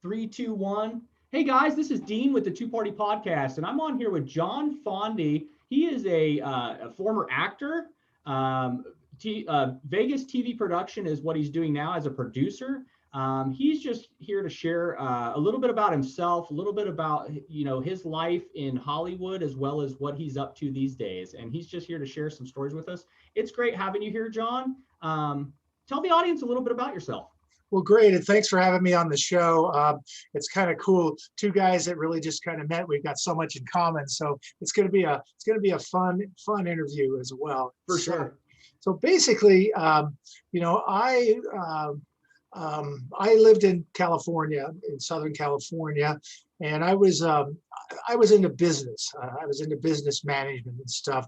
Three, two, one. Hey guys, this is Dean with the Two Party Podcast, and I'm on here with Jon Fondy. He is a former actor. Um, Vegas TV production is what he's doing now as a producer. He's just here to share a little bit about himself, a little bit about his life in Hollywood, as well as what he's up to these days. And he's just here to share some stories with us. It's great having you here, Jon. Tell the audience a little bit about yourself. Well, great, and thanks for having me on the show. It's kind of cool. Two guys that really just kind of met. We've got so much in common, so it's going to be a fun interview as well. For sure. So basically, I lived in California, in Southern California, and I was into business. I was into business management and stuff.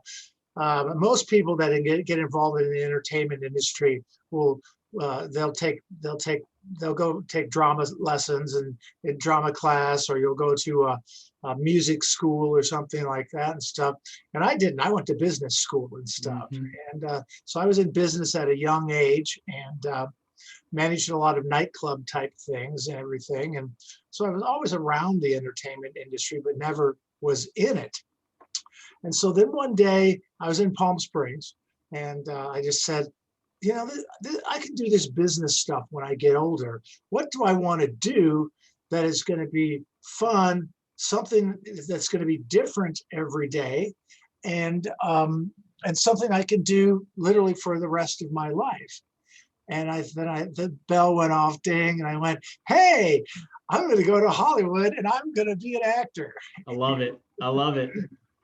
Most people that get involved in the entertainment industry will. They'll go take drama lessons and in drama class, or you'll go to a music school or something like that and stuff. And I didn't. I went to business school and stuff. Mm-hmm. And so I was in business at a young age and managed a lot of nightclub type things and everything. And so I was always around the entertainment industry, but never was in it. And so then one day I was in Palm Springs, and I just said, I can do this business stuff when I get older. What do I want to do that is going to be fun, something that's going to be different every day, and something I can do literally for the rest of my life? And the bell went off, ding, and I went, hey, I'm going to go to Hollywood and I'm going to be an actor. I love it. I love it.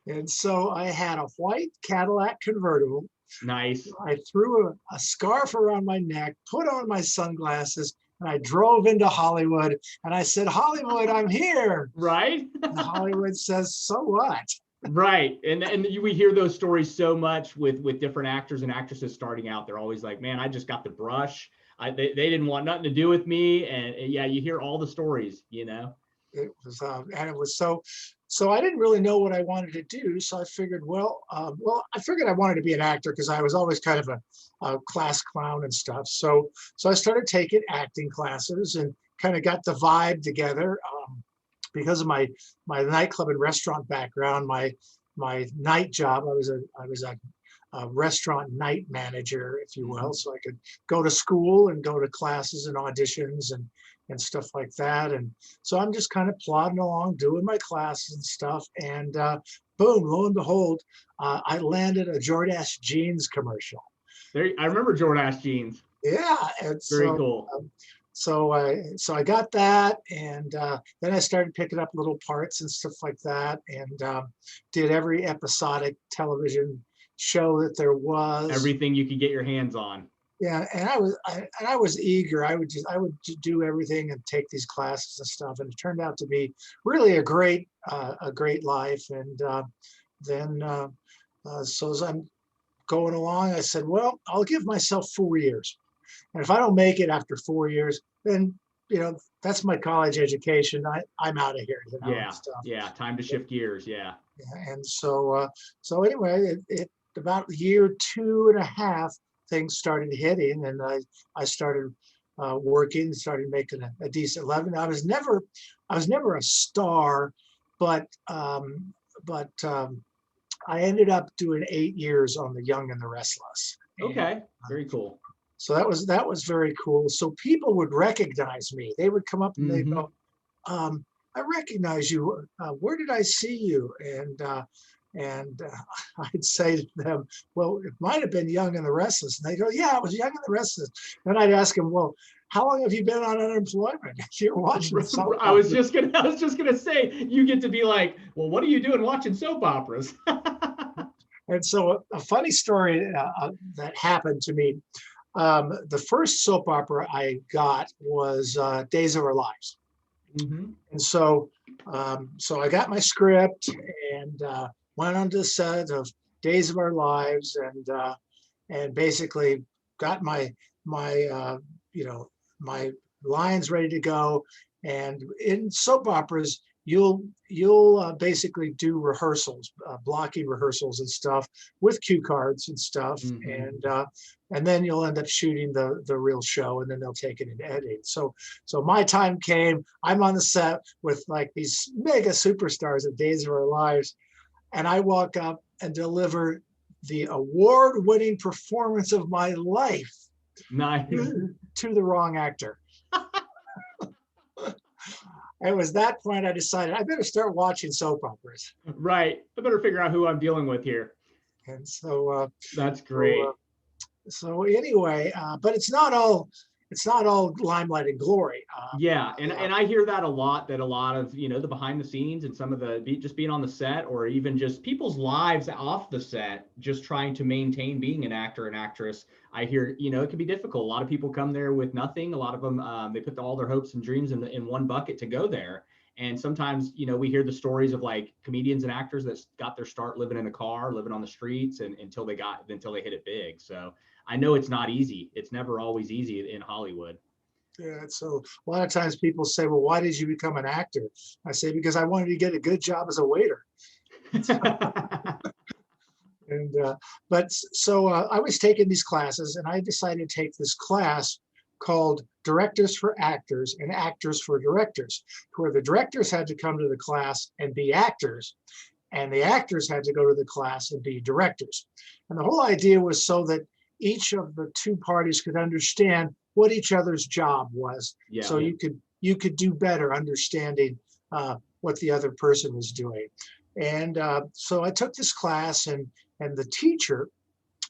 And so I had a white Cadillac convertible. Nice. I threw a scarf around my neck, put on my sunglasses, and I drove into Hollywood. And I said, Hollywood, I'm here. Right. And Hollywood says, so what? Right. And we hear those stories so much with different actors and actresses starting out. They're always like, man, I just got the brush. They didn't want nothing to do with me. And yeah, you hear all the stories, It was, and it was so I didn't really know what I wanted to do. So I figured, I figured I wanted to be an actor because I was always kind of a class clown and stuff. So I started taking acting classes and kind of got the vibe together. Because of my nightclub and restaurant background, my night job, I was a restaurant night manager, if you will. So I could go to school and go to classes and auditions and stuff like that. And so I'm just kind of plodding along, doing my classes and stuff. And boom, lo and behold, I landed a Jordache jeans commercial. I remember Jordache jeans. Yeah. And very cool. So I got that, and then I started picking up little parts and stuff like that, and did every episodic television show that there was. Everything you could get your hands on. Yeah, and I was eager. I would do everything and take these classes and stuff, and it turned out to be really a great life. And then so as I'm going along, I said, well, I'll give myself 4 years, and if I don't make it after 4 years, then that's my college education. I'm out of here. Yeah, yeah, time to shift gears. Yeah. And so anyway, it about year 2.5. Things started hitting, and I started working, started making a decent living. I was never a star, but I ended up doing 8 years on The Young and the Restless. Okay, very cool. So that was very cool. So people would recognize me. They would come up and they'd go, I recognize you. Where did I see you? And I'd say to them, well, it might have been Young and the Restless. And they go, yeah, it was Young and the Restless. And I'd ask them, well, how long have you been on unemployment? If you're watching soap operas. I was just gonna say, you get to be like, well, what are you doing watching soap operas? And so a funny story that happened to me. The first soap opera I got was Days of Our Lives. And so I got my script and went onto the set of Days of Our Lives and basically got my lines ready to go. And in soap operas, you'll basically do rehearsals, blocking rehearsals and stuff with cue cards and stuff, and then you'll end up shooting the real show, and then they'll take it and edit. So my time came. I'm on the set with like these mega superstars of Days of Our Lives, and I walk up and deliver the award-winning performance of my life. Nice. To the wrong actor. It was that point I decided I better start watching soap operas. Right. I better figure out who I'm dealing with here. And so that's great. So anyway, but it's not all limelight and glory. And I hear that a lot, that a lot of, the behind the scenes and some of the just being on the set, or even just people's lives off the set, just trying to maintain being an actor and actress. I hear, it can be difficult. A lot of people come there with nothing. A lot of them, they put all their hopes and dreams in one bucket to go there. And sometimes, we hear the stories of like comedians and actors that got their start living in a car, living on the streets, and until they hit it big. So I know it's not easy. It's never always easy in Hollywood. Yeah, so a lot of times people say, well, why did you become an actor? I say, because I wanted to get a good job as a waiter. And I was taking these classes, and I decided to take this class called Directors for Actors and Actors for Directors, where the directors had to come to the class and be actors, and the actors had to go to the class and be directors. And the whole idea was so that each of the two parties could understand what each other's job was. So you could do better understanding what the other person was doing. And so I took this class, and the teacher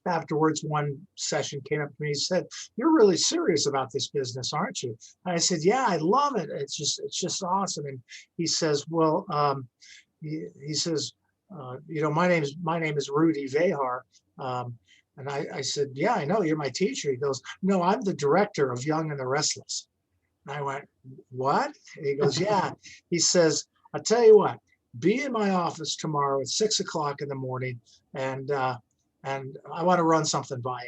afterwards, one session came up to me and said, "You're really serious about this business, aren't you?" And I said, "Yeah, I love it. It's just awesome." And he says, "Well, he says, my name is Rudy Vehar." And I said, "Yeah, I know, you're my teacher." He goes, "No, I'm the director of Young and the Restless." And I went, "What?" And he goes, "Yeah." He says, "I'll tell you what, be in my office tomorrow at 6:00 in the morning, and I want to run something by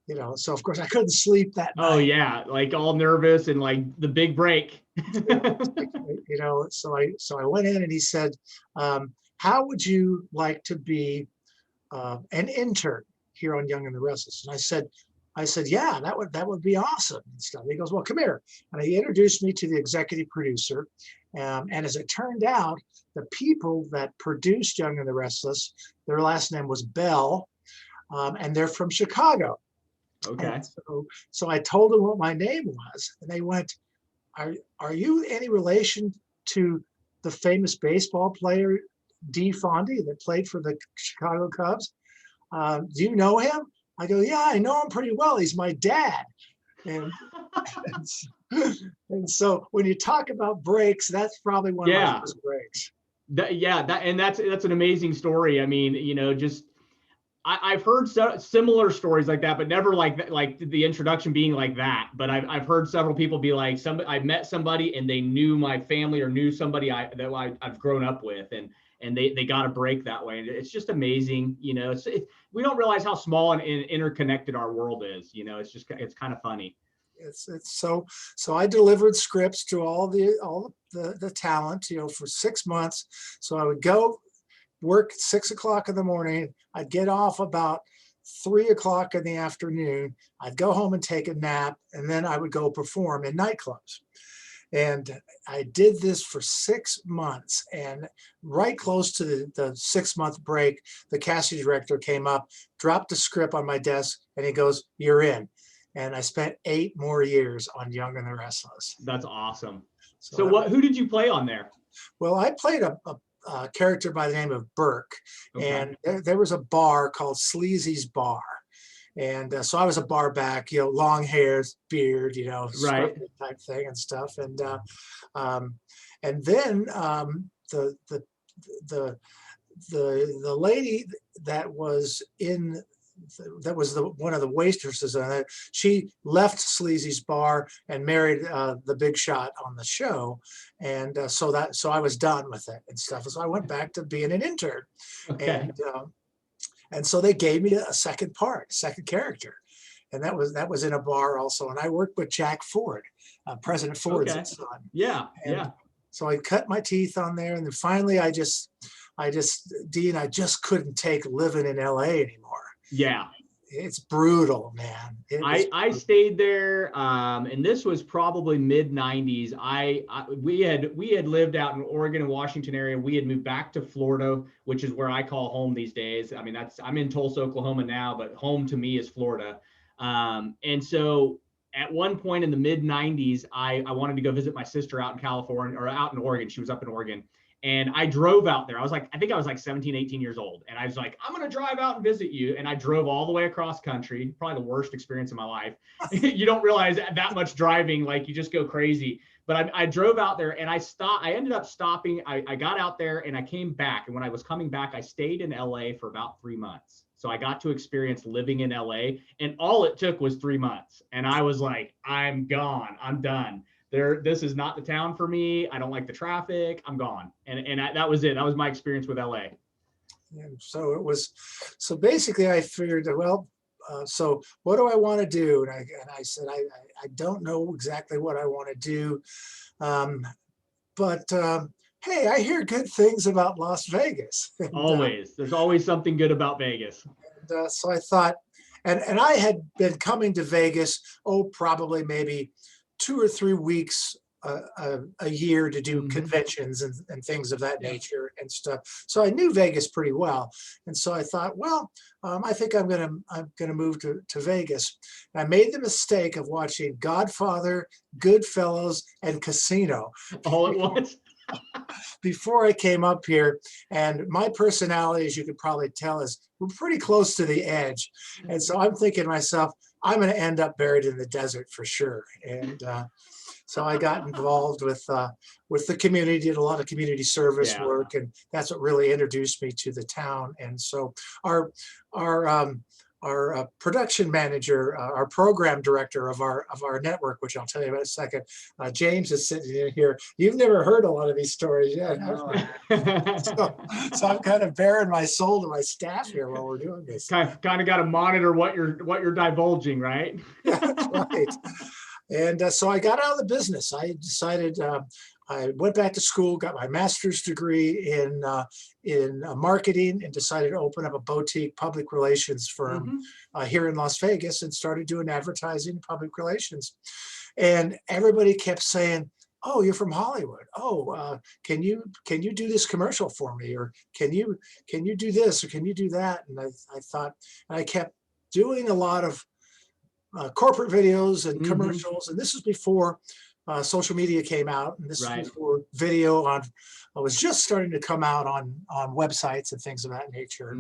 you." So of course I couldn't sleep that night. Oh yeah, like all nervous and like the big break. So I went in, and he said, "How would you like to be an intern here on Young and the Restless?" And I said, "Yeah, that would be awesome," and stuff. He goes, "Well, come here." And he introduced me to the executive producer. And as it turned out, the people that produced Young and the Restless, their last name was Bell, and they're from Chicago. Okay. And so I told them what my name was, and they went, "Are you any relation to the famous baseball player Jon Fondy that played for the Chicago Cubs? Do you know him?" I go, "Yeah, I know him pretty well. He's my dad." And so when you talk about breaks, that's probably one of my first breaks. That's an amazing story. I mean, I've heard similar stories like that, but never like the introduction being like that. But I've heard several people be like, I met somebody and they knew my family or knew somebody that I've grown up with, and they got a break that way. And it's just amazing. We don't realize how small and interconnected our world is. It's kind of funny. It's so I delivered scripts to all the talent, for 6 months. So I would go work at 6:00 in the morning. I'd get off about 3:00 in the afternoon. I'd go home and take a nap, and then I would go perform in nightclubs. And I did this for 6 months. And right close to the 6-month break, the casting director came up, dropped a script on my desk, and he goes, "You're in." And I spent 8 more years on Young and the Restless. That's awesome. So who did you play on there? Well, I played a character by the name of Burke. Okay. And there was a bar called Sleazy's Bar. And so I was a bar back, long hair, beard, right, type thing and stuff. And then the lady that was one of the waitresses on it, she left Sleazy's Bar and married the big shot on the show, and so I was done with it and stuff. So I went back to being an intern. Okay. And so they gave me a second character, and that was in a bar also. And I worked with Jack Ford, President Ford's son. Yeah. So I cut my teeth on there, and then finally Dean, I just couldn't take living in LA anymore. Yeah. It's brutal, man. I stayed there, and this was probably mid '90s. We had lived out in Oregon and Washington area. We had moved back to Florida, which is where I call home these days. I mean, I'm in Tulsa, Oklahoma now, but home to me is Florida. And so at one point in the mid '90s, I wanted to go visit my sister out in California, or out in Oregon. She was up in Oregon. And I drove out there. I think I was like 17, 18 years old. And I was like, I'm going to drive out and visit you. And I drove all the way across country, probably the worst experience of my life. You don't realize that much driving, like you just go crazy. But I drove out there, and I ended up stopping. I got out there and I came back. And when I was coming back, I stayed in LA for about 3 months. So I got to experience living in LA, and all it took was 3 months. And I was like, I'm gone. I'm done. This is not the town for me. I don't like the traffic. I'm gone. And that was it. That was my experience with LA. And so so basically I figured, well, so what do I want to do? And I said, I don't know exactly what I want to do. But hey, I hear good things about Las Vegas. Always. There's always something good about Vegas. And so I thought, and I had been coming to Vegas, probably maybe 2 or 3 weeks a year to do conventions and things of that nature and stuff. So I knew Vegas pretty well, and so I thought, well, I think I'm gonna move to Vegas. And I made the mistake of watching Godfather, Goodfellas, and Casino all at once before I came up here. And my personality, as you could probably tell, is we're pretty close to the edge, and so I'm thinking to myself, I'm going to end up buried in the desert for sure. And so I got involved with the community, did a lot of community service work, and that's what really introduced me to the town. And so our production manager, our program director of our network, which I'll tell you about in a second, James is sitting in here. You've never heard a lot of these stories yet. So I'm kind of bearing my soul to my staff here while we're doing this. Kind of got to monitor what you're divulging, right? Yeah, that's right. And so I got out of the business. I decided I went back to school, got my master's degree in marketing, and decided to open up a boutique public relations firm here in Las Vegas, and started doing advertising, public relations. And everybody kept saying, "Oh, you're from Hollywood. Oh, can you do this commercial for me? Or can you do this? Or can you do that?" And I thought, and I kept doing a lot of corporate videos and commercials. And this was before social media came out, and this was before video was just starting to come out on websites and things of that nature.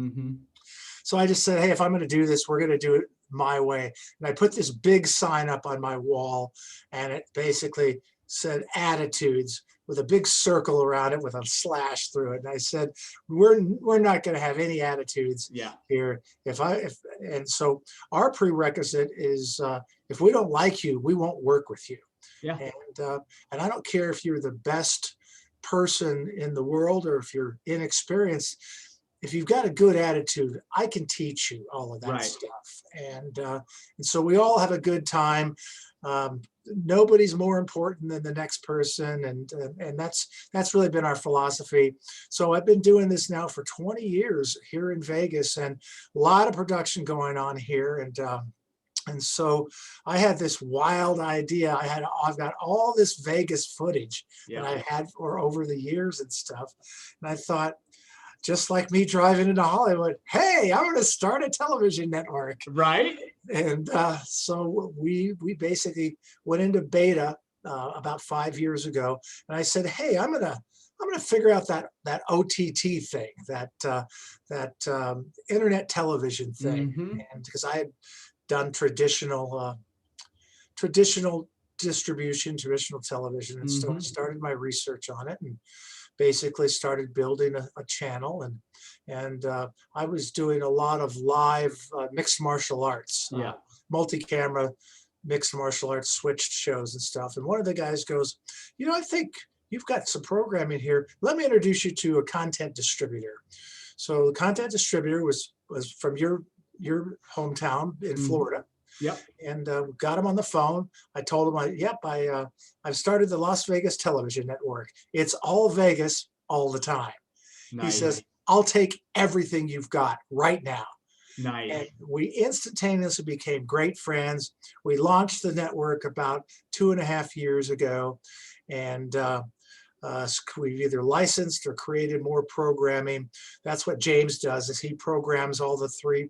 So I just said, hey, if I'm going to do this, we're going to do it my way. And I put this big sign up on my wall, and it basically said attitudes with a big circle around it with a slash through it. And I said, we're not going to have any attitudes here. And so our prerequisite is if we don't like you, we won't work with you. And I don't care if you're the best person in the world or if you're inexperienced. If you've got a good attitude, I can teach you all of that stuff. And so we all have a good time. Nobody's more important than the next person, and that's really been our philosophy. So I've been doing this now for 20 years here in Vegas, and a lot of production going on here. And so I had this wild idea. I've got all this Vegas footage that I had for over the years and stuff, and I thought, just like me driving into Hollywood, hey, I'm going to start a television network. Right. And so we basically went into beta about 5 years ago. And I said, hey, I'm going to figure out that OTT thing, that internet television thing. And because I had done traditional distribution, traditional television, and so I started my research on it, and basically started building a channel, and I was doing a lot of live mixed martial arts, multi-camera mixed martial arts switched shows and stuff. And one of the guys goes, I think you've got some programming here. Let me introduce you to a content distributor. So the content distributor was from your hometown in Florida. Yep. And got him on the phone. I told him, I've started the Las Vegas television network. It's all Vegas all the time. He Nice. says, I'll take everything you've got right now. Nice. And we instantaneously became great friends. We launched the network about 2.5 years ago. And we've either licensed or created more programming. That's what James does, is he programs all the 3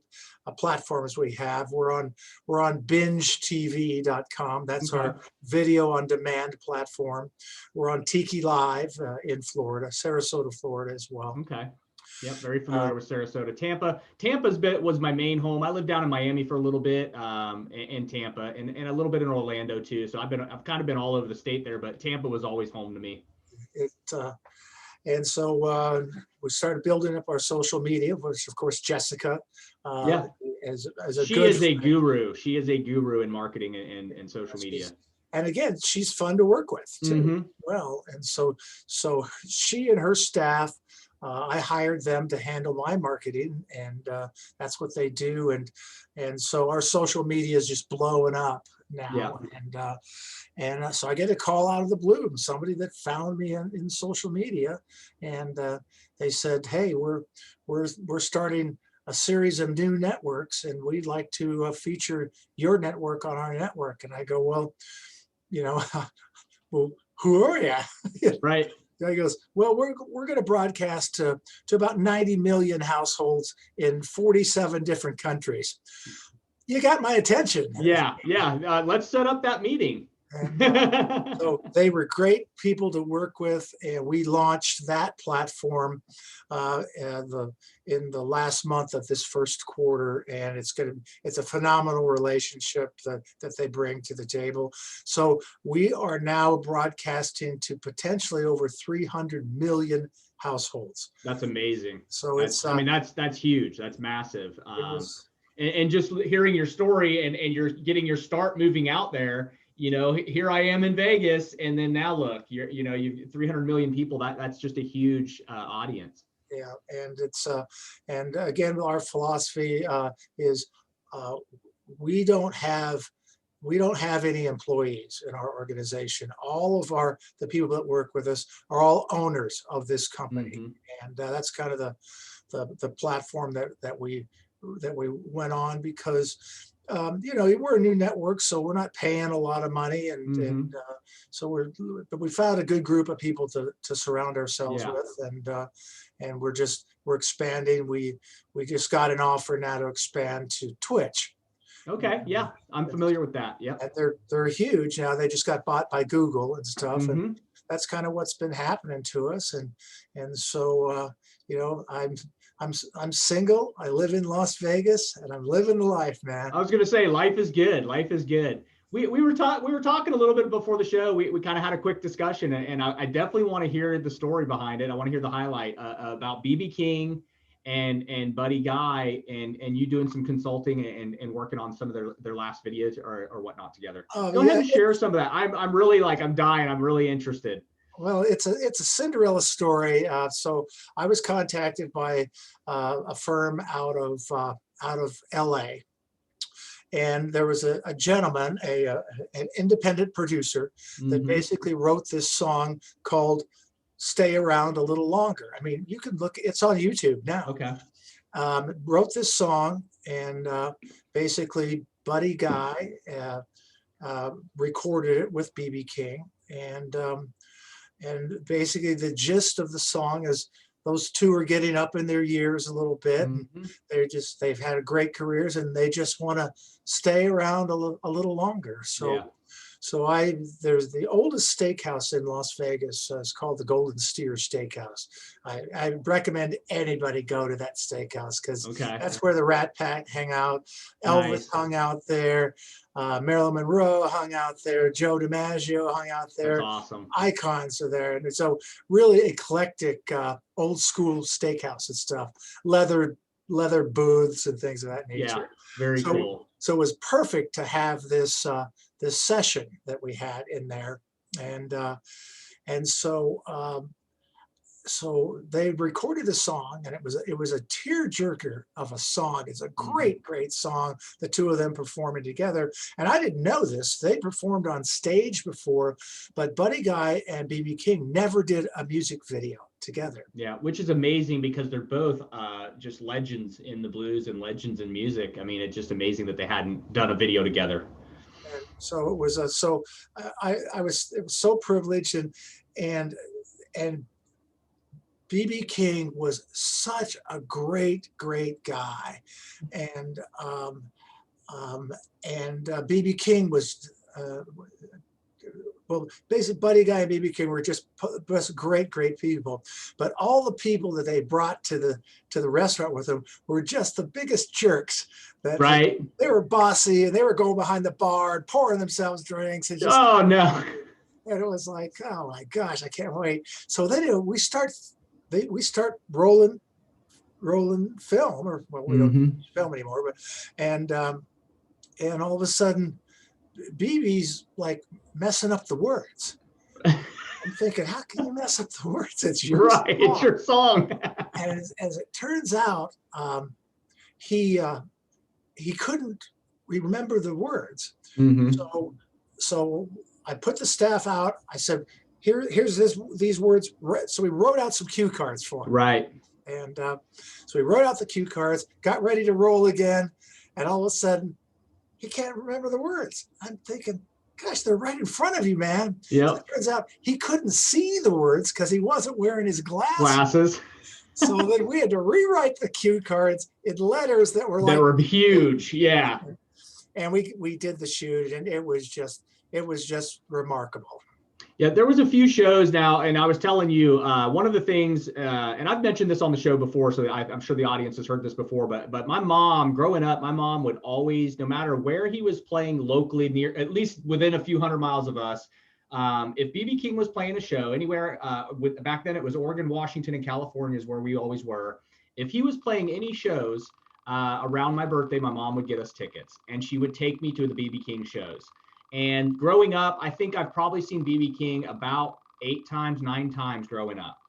platforms we have. We're on bingetv.com. That's Okay. our video on demand platform. We're on Tiki Live in Florida, Sarasota, Florida as well. Okay. Yep, very familiar with Sarasota. Tampa's was my main home. I lived down in Miami for a little bit, in Tampa, and a little bit in Orlando too. So I've kind of been all over the state there, but Tampa was always home to me. And so we started building up our social media, which of course Jessica, Yeah, as a she good is a friend. guru. She is a guru in marketing and social media. And again, she's fun to work with too. Mm-hmm. Well, and so she and her staff, I hired them to handle my marketing, and that's what they do. And so our social media is just blowing up now. Yeah. And so I get a call out of the blue, somebody that found me in social media, and they said, "Hey, we're starting a series of new networks, and we'd like to feature your network on our network." And I go, "Well, well, who are you?" Right. He goes, "Well, we're going to broadcast to about 90 million households in 47 different countries." You got my attention. Yeah. Let's set up that meeting. And, so they were great people to work with, and we launched that platform in the last month of this first quarter, and it's a phenomenal relationship that they bring to the table. So we are now broadcasting to potentially over 300 million households. That's amazing. So that's huge. That's massive. And just hearing your story and you're getting your start moving out there, here I am in Vegas, and then now look, you've 300 million people. That's just a huge audience. Yeah, and and again, our philosophy is we don't have any employees in our organization. All of the people that work with us are all owners of this company, mm-hmm. And that's kind of the platform that we went on, because we're a new network, so we're not paying a lot of money, and so but we found a good group of people to surround ourselves with, and we're expanding. We just got an offer now to expand to Twitch. Okay, yeah, I'm familiar with that. Yeah, and they're huge now. They just got bought by Google and stuff, and that's kind of what's been happening to us, and so I'm single. I live in Las Vegas, and I'm living the life, man. I was going to say, life is good. Life is good. We were talking a little bit before the show. We kind of had a quick discussion, and I definitely want to hear the story behind it. I want to hear the highlight about BB King and Buddy Guy, and you doing some consulting and working on some of their last videos or whatnot together. Go ahead and share some of that. I'm really I'm dying. I'm really interested. Well, it's a Cinderella story. So I was contacted by a firm out of LA, and there was a gentleman, an independent producer, that basically wrote this song called "Stay Around a Little Longer." I mean, you can look; it's on YouTube now. Okay. Wrote this song, and basically Buddy Guy recorded it with BB King, and basically the gist of the song is those two are getting up in their years a little bit. They've had great careers, and they just want to stay around a little longer. So there's the oldest steakhouse in Las Vegas. It's called the Golden Steer Steakhouse. I recommend anybody go to that steakhouse, because that's where the Rat Pack hang out. Elvis hung out there. Marilyn Monroe hung out there. Joe DiMaggio hung out there. That's awesome. Icons are there. And so really eclectic, old school steakhouse and stuff. Leather booths and things of that nature. Yeah, very cool. So it was perfect to have this session that we had in there, and so so they recorded the song, and it was a tearjerker of a song. It's a great song. The two of them performing together, and I didn't know this. They performed on stage before, but Buddy Guy and BB King never did a music video together. Yeah, which is amazing because they're both just legends in the blues and legends in music. I mean, it's just amazing that they hadn't done a video together. And so it was it was so privileged, and BB King was such a great guy, and BB King was well, basically Buddy Guy and BB King were just great people, but all the people that they brought to the restaurant with them were just the biggest jerks. That right. They were bossy, and they were going behind the bar and pouring themselves drinks, and just, oh no. And it was like, oh my gosh, I can't wait. So then we start rolling film, or well, we don't film anymore, but and all of a sudden BB's like messing up the words. I'm thinking, how can you mess up the words? It's your song. It's your song. And as it turns out, he couldn't remember the words. So I put the staff out. I said, here's these words. So we wrote out some cue cards for him. Right. And so we wrote out the cue cards, got ready to roll again, and all of a sudden, he can't remember the words. I'm thinking, gosh, they're right in front of you, man. Yeah. So it turns out he couldn't see the words because he wasn't wearing his glasses. So then we had to rewrite the cue cards in letters that were huge. Yeah. And we did the shoot, and it was just remarkable. Yeah, there was a few shows now, and I was telling you, one of the things, and I've mentioned this on the show before, so I'm sure the audience has heard this before, but my mom, growing up, my mom would always, no matter where he was playing locally, near, at least within a few hundred miles of us, if BB King was playing a show anywhere, back then it was Oregon, Washington, and California is where we always were. If he was playing any shows around my birthday, my mom would get us tickets, and she would take me to the BB King shows. And growing up, I think I've probably seen BB King about 8 times, 9 times growing up.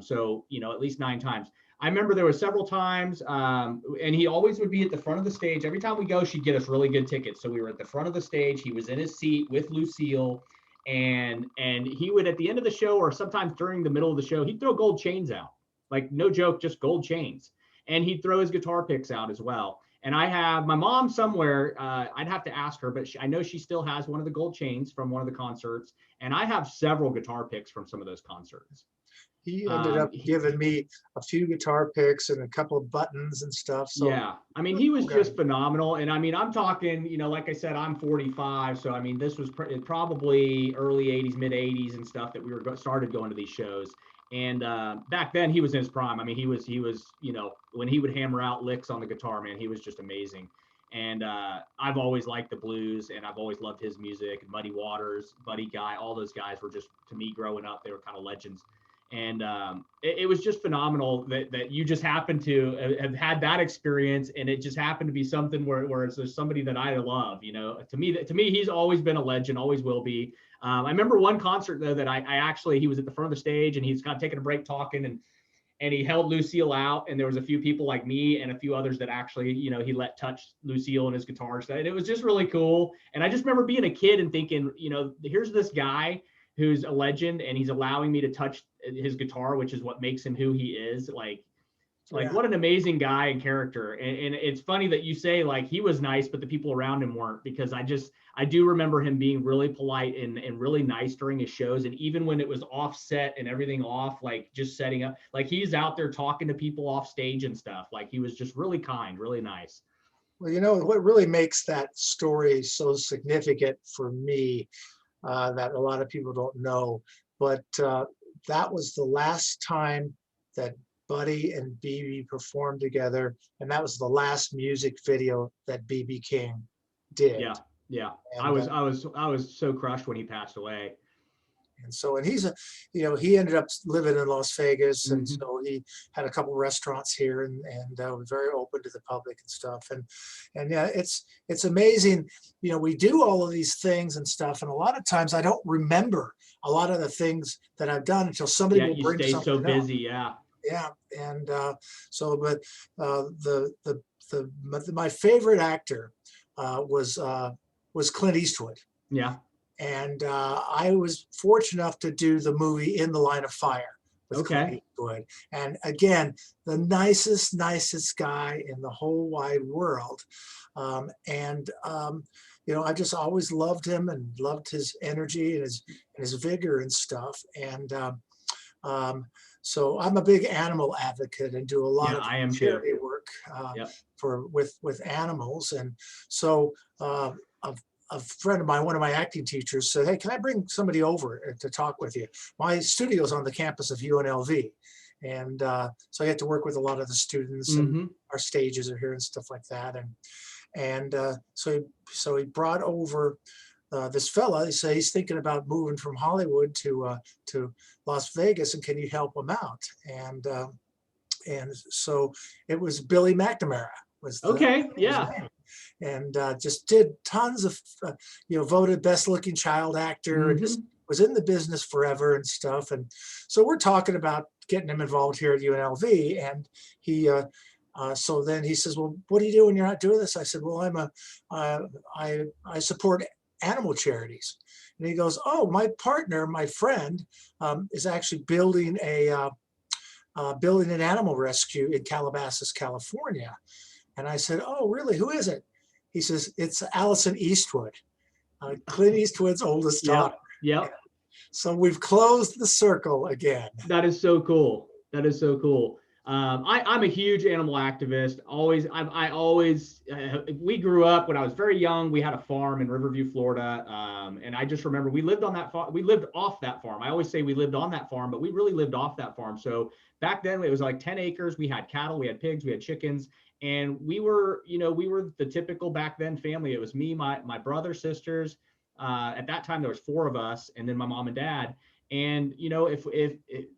So, at least 9 times. I remember there were several times, and he always would be at the front of the stage. Every time we go, she'd get us really good tickets. So we were at the front of the stage. He was in his seat with Lucille, and he would, at the end of the show, or sometimes during the middle of the show, he'd throw gold chains out. Like, no joke, just gold chains. And he'd throw his guitar picks out as well. And I have my mom somewhere, I'd have to ask her, but I know she still has one of the gold chains from one of the concerts. And I have several guitar picks from some of those concerts. He ended up giving me a few guitar picks and a couple of buttons and stuff. So yeah, I mean, he was just phenomenal. And I mean, I'm talking, like I said, I'm 45. So I mean, this was probably early 80s, mid 80s and stuff that we started going to these shows. And back then he was in his prime. I mean, he was, when he would hammer out licks on the guitar, man, he was just amazing. And I've always liked the blues, and I've always loved his music. Muddy Waters, Buddy Guy, all those guys were just, to me, growing up, they were kind of legends. And it was just phenomenal that you just happened to have had that experience, and it just happened to be something where there's somebody that I love. To me, he's always been a legend, always will be. I remember one concert though that I actually, he was at the front of the stage, and he's kind of taking a break talking, and he held Lucille out, and there was a few people like me and a few others that actually, he let touch Lucille and his guitar stuff. And it was just really cool. And I just remember being a kid and thinking, here's this guy who's a legend, and he's allowing me to touch his guitar, which is what makes him who he is. Like what an amazing guy and character. And it's funny that you say like he was nice, but the people around him weren't, because I do remember him being really polite and really nice during his shows. And even when it was offset and everything off, like just setting up, like he's out there talking to people off stage and stuff. Like he was just really kind, really nice. Well, what really makes that story so significant for me, that a lot of people don't know, but that was the last time that Buddy and BB performed together, and that was the last music video that BB King did. Yeah. And I was so crushed when he passed away. And so, and he's a, he ended up living in Las Vegas, and Mhm. so he had a couple restaurants here, and was very open to the public and stuff. And yeah, it's amazing. We do all of these things and stuff, and a lot of times I don't remember a lot of the things that I've done until somebody Yeah, will you bring stay so something up. busy. Yeah. Yeah, and so, but my favorite actor was Clint Eastwood, Yeah. and I was fortunate enough to do the movie In the Line of Fire with Clint Okay. Eastwood. And again, the nicest guy in the whole wide world. I just always loved him and loved his energy and his vigor and stuff. And um, so I'm a big animal advocate and do a lot Yeah, of I am too. charity work Yep. with animals. And so a friend of mine, one of my acting teachers, said, "Hey, can I bring somebody over to talk with you? My studio's on the campus of UNLV." And so I get to work with a lot of the students, and Hmm. our stages are here and stuff like that. So he brought over this fella. He said he's thinking about moving from Hollywood to Las Vegas, and can you help him out? And so it was Billy McNamara Okay. was his Yeah. name, and just did tons of voted best looking child actor, and just Hmm. was in the business forever and stuff. And so we're talking about getting him involved here at UNLV, and he so then he says, "Well, what do you do when you're not doing this?" I said, "Well, I support animal charities." And he goes, "Oh, my partner, my friend, is actually building an animal rescue in Calabasas, California." And I said, "Oh, really? Who is it?" He says, "It's Allison Eastwood, Clint Eastwood's oldest daughter." Yep. Yep. So we've closed the circle again. That is so cool. That is so cool. I'm a huge animal activist. We grew up when I was very young. We had a farm in Riverview, Florida. And I just remember we lived on that farm. We lived off that farm. I always say we lived on that farm, but we really lived off that farm. So back then it was like 10 acres. We had cattle, we had pigs, we had chickens. And we were the typical back then family. It was me, my brother, sisters. At that time, there was four of us, and then my mom and dad. And if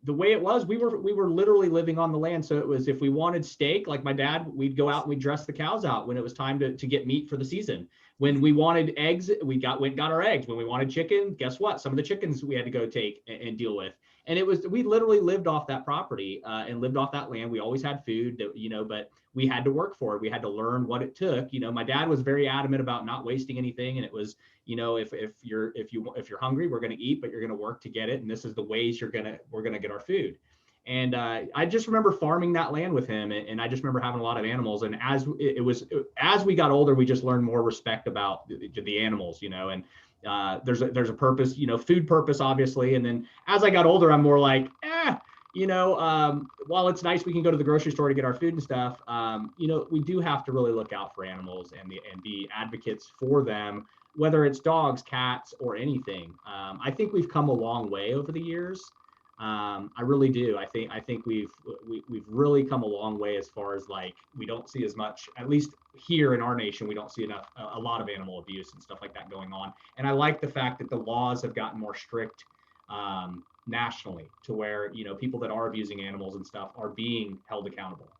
the way it was, we were literally living on the land. So it was, if we wanted steak, like my dad, we'd go out and we'd dress the cows out when it was time to get meat for the season. When we wanted eggs, went and got our eggs. When we wanted chicken, guess what? Some of the chickens we had to go take and deal with. And we literally lived off that property and lived off that land. We always had food, but we had to work for it. We had to learn what it took. My dad was very adamant about not wasting anything, and it was, if you're hungry, we're going to eat, but you're going to work to get it, and this is the ways we're going to get our food. And I just remember farming that land with him, and I just remember having a lot of animals. And as we got older, we just learned more respect about the animals, and there's a purpose, food purpose, obviously. And then as I got older, I'm more like, while it's nice we can go to the grocery store to get our food and stuff, we do have to really look out for animals and be advocates for them, whether it's dogs, cats, or anything. I think we've come a long way over the years. I really do. I think we've really come a long way as far as, like, we don't see as much, at least here in our nation, we don't see a lot of animal abuse and stuff like that going on. And I like the fact that the laws have gotten more strict nationally, to where people that are abusing animals and stuff are being held accountable.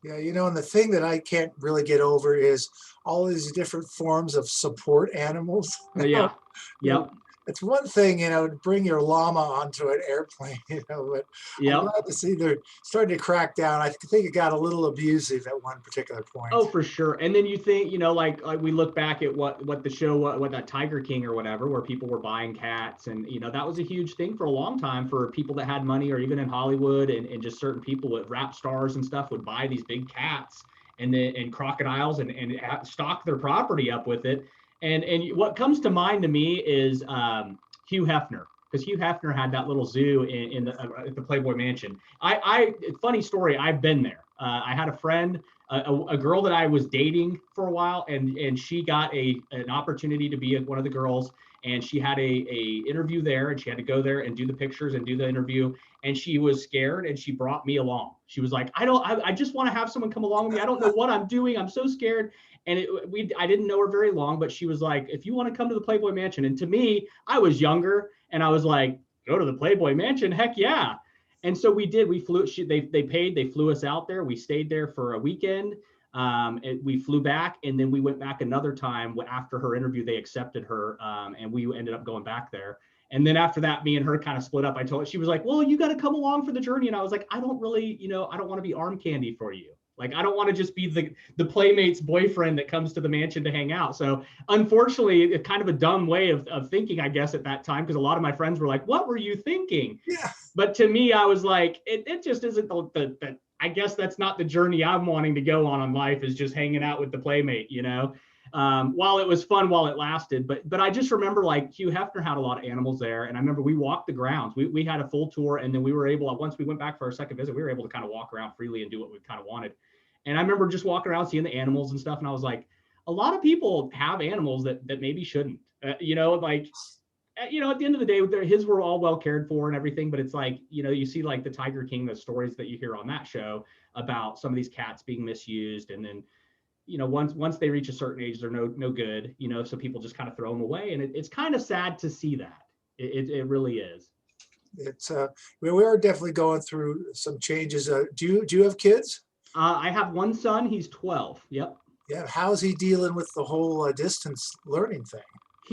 Yeah, and the thing that I can't really get over is all these different forms of support animals. Yeah. You know, Yep. it's one thing, to bring your llama onto an airplane, but I'm Yep. glad to see they're starting to crack down. I think it got a little abusive at one particular point. Oh, for sure. And then you think, like we look back at what the show, what that Tiger King or whatever, where people were buying cats, and that was a huge thing for a long time for people that had money, or even in Hollywood, and just certain people with rap stars and stuff would buy these big cats and crocodiles and stock their property up with it. And what comes to mind to me is Hugh Hefner, because Hugh Hefner had that little zoo at the Playboy Mansion. Funny story, I've been there. I had a friend, a girl that I was dating for a while, and she got an opportunity to be one of the girls, and she had a interview there, and she had to go there and do the pictures and do the interview, and she was scared, and she brought me along. She was like, I just want to have someone come along with me. I don't know what I'm doing. I'm so scared. And I didn't know her very long, but she was like, if you want to come to the Playboy Mansion. And to me, I was younger, and I was like, go to the Playboy Mansion? Heck yeah. And so we did. We flew. They paid. They flew us out there. We stayed there for a weekend. And we flew back, and then we went back another time after her interview. They accepted her, and we ended up going back there. And then after that, me and her kind of split up. I told her, she was like, "Well, you got to come along for the journey." And I was like, "I don't really, I don't want to be arm candy for you. Like, I don't want to just be the playmate's boyfriend that comes to the mansion to hang out." So unfortunately, it's kind of a dumb way of thinking, I guess, at that time, because a lot of my friends were like, "What were you thinking?" Yeah. But to me, I was like, it just isn't the I guess that's not the journey I'm wanting to go on in life, is just hanging out with the playmate, while it was fun while it lasted. But I just remember, like, Hugh Hefner had a lot of animals there. And I remember we walked the grounds. We had a full tour. And then we were able, once we went back for our second visit, we were able to kind of walk around freely and do what we kind of wanted. And I remember just walking around, seeing the animals and stuff. And I was like, a lot of people have animals that maybe shouldn't, at the end of the day, his were all well cared for and everything, but it's like, you see like the Tiger King, the stories that you hear on that show about some of these cats being misused. And then, once they reach a certain age, they're no good, so people just kind of throw them away. And it's kind of sad to see that. It really is. It's we are definitely going through some changes. Do you have kids? I have one son. He's 12. Yep. Yeah. How's he dealing with the whole distance learning thing?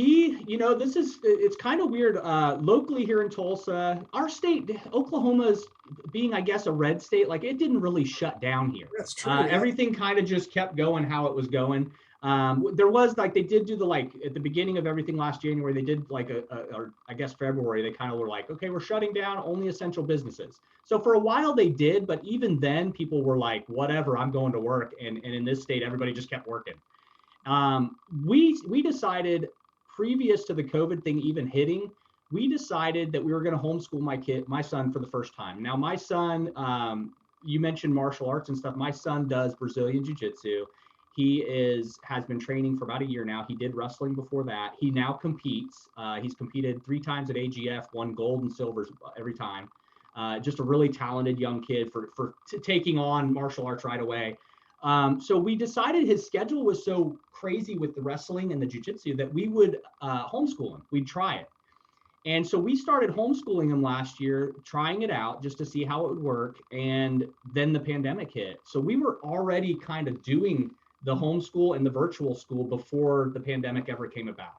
It's kind of weird. Locally here in Tulsa, our state, Oklahoma's being, I guess, a red state, like it didn't really shut down here. That's true. Yeah. Everything kind of just kept going how it was going. There was they did do at the beginning of everything last January, they did or I guess February, they kind of were like, okay, we're shutting down only essential businesses. So for a while they did, but even then people were like, whatever, I'm going to work. And in this state, everybody just kept working. We decided, previous to the COVID thing even hitting, we decided that we were going to homeschool my son for the first time. Now, my son, you mentioned martial arts and stuff. My son does Brazilian Jiu-Jitsu. He has been training for about a year now. He did wrestling before that. He now competes. He's competed 3 times at AGF, won gold and silvers every time. Just a really talented young kid for taking on martial arts right away. So we decided his schedule was so crazy with the wrestling and the jiu-jitsu that we would homeschool him. We'd try it. And so we started homeschooling him last year, trying it out just to see how it would work. And then the pandemic hit. So we were already kind of doing the homeschool and the virtual school before the pandemic ever came about.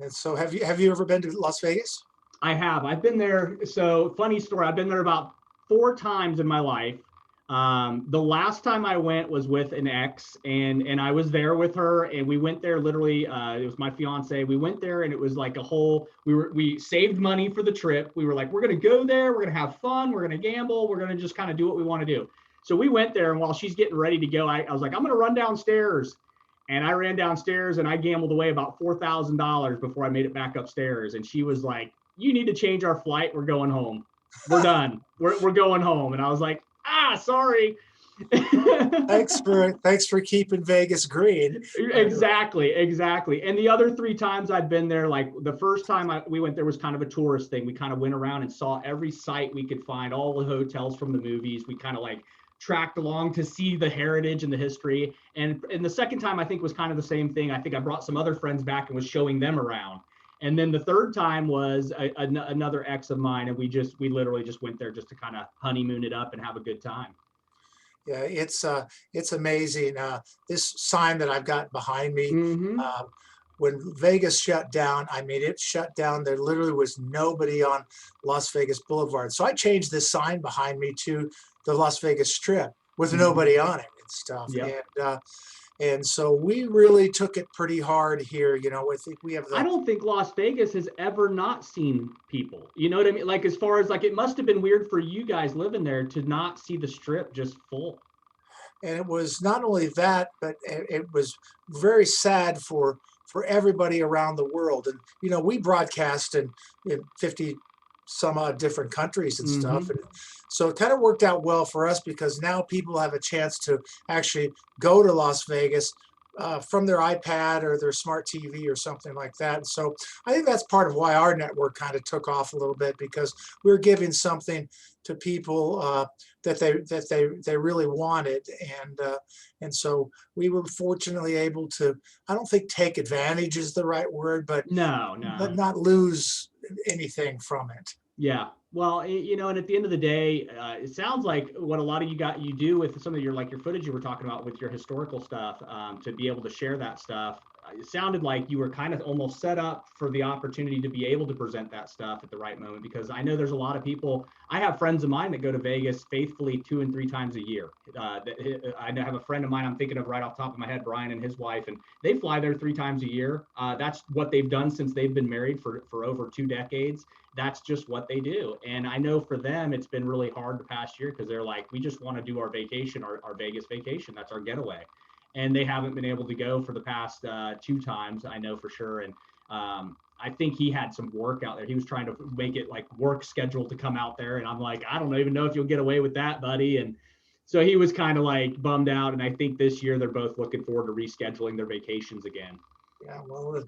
And so have you ever been to Las Vegas? I have. I've been there. So funny story. I've been there about 4 times in my life. The last time I went was with an ex, and I was there with her, and we went there literally, it was my fiance. We went there, and it was like we saved money for the trip. We were like, we're going to go there. We're going to have fun. We're going to gamble. We're going to just kind of do what we want to do. So we went there, and while she's getting ready to go, I was like, I'm going to run downstairs. And I ran downstairs, and I gambled away about $4,000 before I made it back upstairs. And she was like, you need to change our flight. We're going home. We're done. We're going home. And I was like, sorry. Thanks for keeping Vegas green. Exactly. And the other 3 times I've been there, like the first time we went there was kind of a tourist thing. We kind of went around and saw every site we could find, all the hotels from the movies. We kind of tracked along to see the heritage and the history. And the second time I think was kind of the same thing. I think I brought some other friends back and was showing them around. And then the third time was another ex of mine, and we literally just went there just to kind of honeymoon it up and have a good time. Yeah, it's amazing. This sign that I've got behind me, when Vegas shut down, I mean, it shut down. There literally was nobody on Las Vegas Boulevard. So I changed this sign behind me to the Las Vegas Strip with nobody on it and stuff. Yep. And so we really took it pretty hard here. I think we have I don't think Las Vegas has ever not seen people. You know what I mean? Like, as far as it must have been weird for you guys living there to not see the Strip just full. And it was not only that, but it was very sad for everybody around the world. And, we broadcast in 50 some odd different countries and stuff. And so it kind of worked out well for us, because now people have a chance to actually go to Las Vegas from their iPad or their smart TV or something like that. And so I think that's part of why our network kind of took off a little bit, because we're giving something to people that they really wanted. And so we were fortunately able to, I don't think take advantage is the right word, but no, but not lose anything from it. Yeah. Well, and at the end of the day, it sounds like what a lot of you do with some of your footage you were talking about with your historical stuff, to be able to share that stuff. It sounded like you were kind of almost set up for the opportunity to be able to present that stuff at the right moment, because I know there's a lot of people. I have friends of mine that go to Vegas faithfully 2 and 3 times a year. I have a friend of mine I'm thinking of right off the top of my head, Brian and his wife, and they fly there 3 times a year. That's what they've done since they've been married for over 2 decades. That's just what they do. And I know for them, it's been really hard the past year because they're like, we just want to do our vacation, our Vegas vacation. That's our getaway. And they haven't been able to go for the past 2 times, I know for sure. And I think he had some work out there. He was trying to make it like work schedule to come out there. And I'm like, I don't even know if you'll get away with that, buddy. And so he was kind of like bummed out. And I think this year they're both looking forward to rescheduling their vacations again. Yeah, well,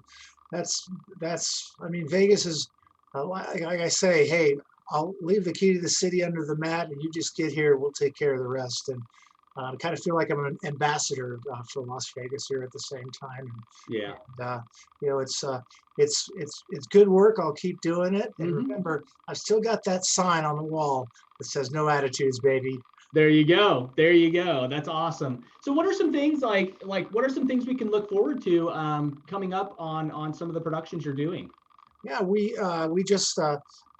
I mean, Vegas is, like I say, hey, I'll leave the key to the city under the mat and you just get here. We'll take care of the rest. And I kind of feel like I'm an ambassador for Las Vegas here at the same time. Yeah. And, it's good work. I'll keep doing it. And remember, I've still got that sign on the wall that says "No attitudes, baby." There you go. There you go. That's awesome. So what are some things what are some things we can look forward to coming up on some of the productions you're doing? Yeah, we just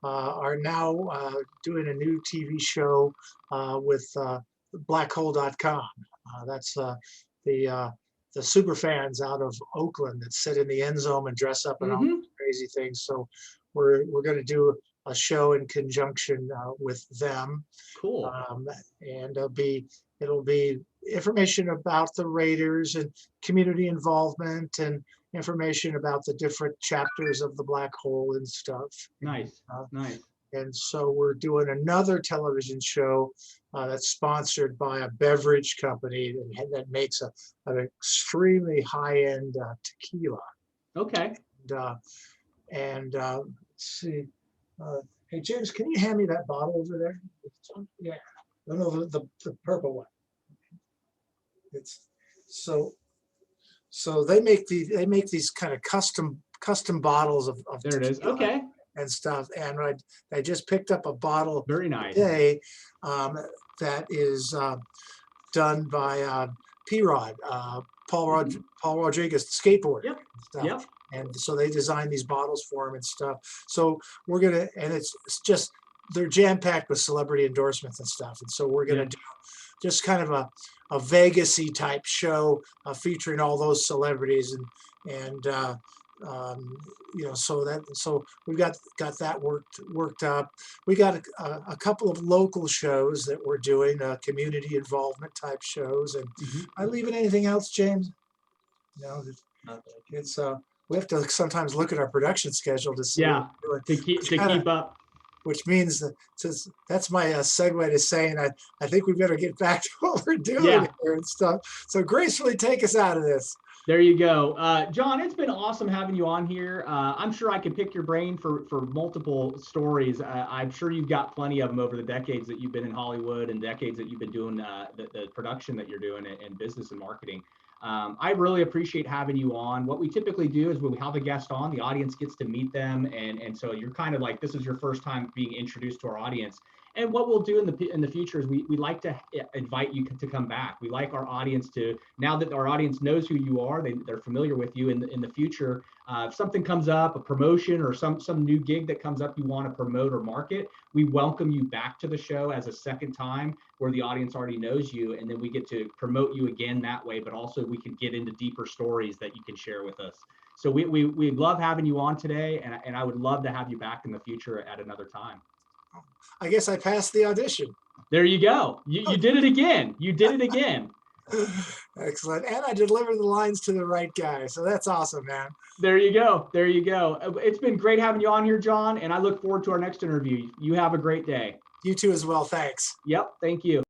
are now doing a new TV show with blackhole.com. That's the super fans out of Oakland that sit in the end zone and dress up and all crazy things. So we're going to do a show in conjunction with them. Cool. And it'll be information about the Raiders and community involvement and information about the different chapters of the Black Hole and stuff. Nice. Nice. And so we're doing another television show that's sponsored by a beverage company that makes an extremely high-end tequila. Okay. And let's see. Hey, James, can you hand me that bottle over there? Yeah. No, the purple one. It's so they make these kind of custom bottles of there it is. Okay. And stuff. And I just picked up a bottle very nice today that is done by P-Rod, Paul Rodriguez, skateboarder. Yep. Stuff. Yep. And so they designed these bottles for him and stuff. So we're gonna, and it's just, they're jam-packed with celebrity endorsements and stuff. And so we're gonna do just kind of a Vegas-y type show featuring all those celebrities and so we've got that worked up. We got a couple of local shows that we're doing, community involvement type shows. And I leaving anything else, James? No, it's we have to sometimes look at our production schedule to see to keep up. Which means that's my segue to saying I think we better get back to what we're doing here and stuff. So gracefully take us out of this. There you go. Jon, it's been awesome having you on here. I'm sure I could pick your brain for multiple stories. I'm sure you've got plenty of them over the decades that you've been in Hollywood and decades that you've been doing the production that you're doing in business and marketing. I really appreciate having you on. What we typically do is when we have a guest on, the audience gets to meet them. And so you're kind of like, this is your first time being introduced to our audience. And what we'll do in the future is we like to invite you to come back. We like our audience to, now that our audience knows who you are, they're familiar with you in the future. If something comes up, a promotion or some new gig that comes up you want to promote or market, we welcome you back to the show as a second time where the audience already knows you. And then we get to promote you again that way, but also we can get into deeper stories that you can share with us. So we love having you on today. And I would love to have you back in the future at another time. I guess I passed the audition. There you go. You did it again. You did it again. Excellent. And I delivered the lines to the right guy. So that's awesome, man. There you go. There you go. It's been great having you on here, Jon. And I look forward to our next interview. You have a great day. You too as well. Thanks. Yep. Thank you.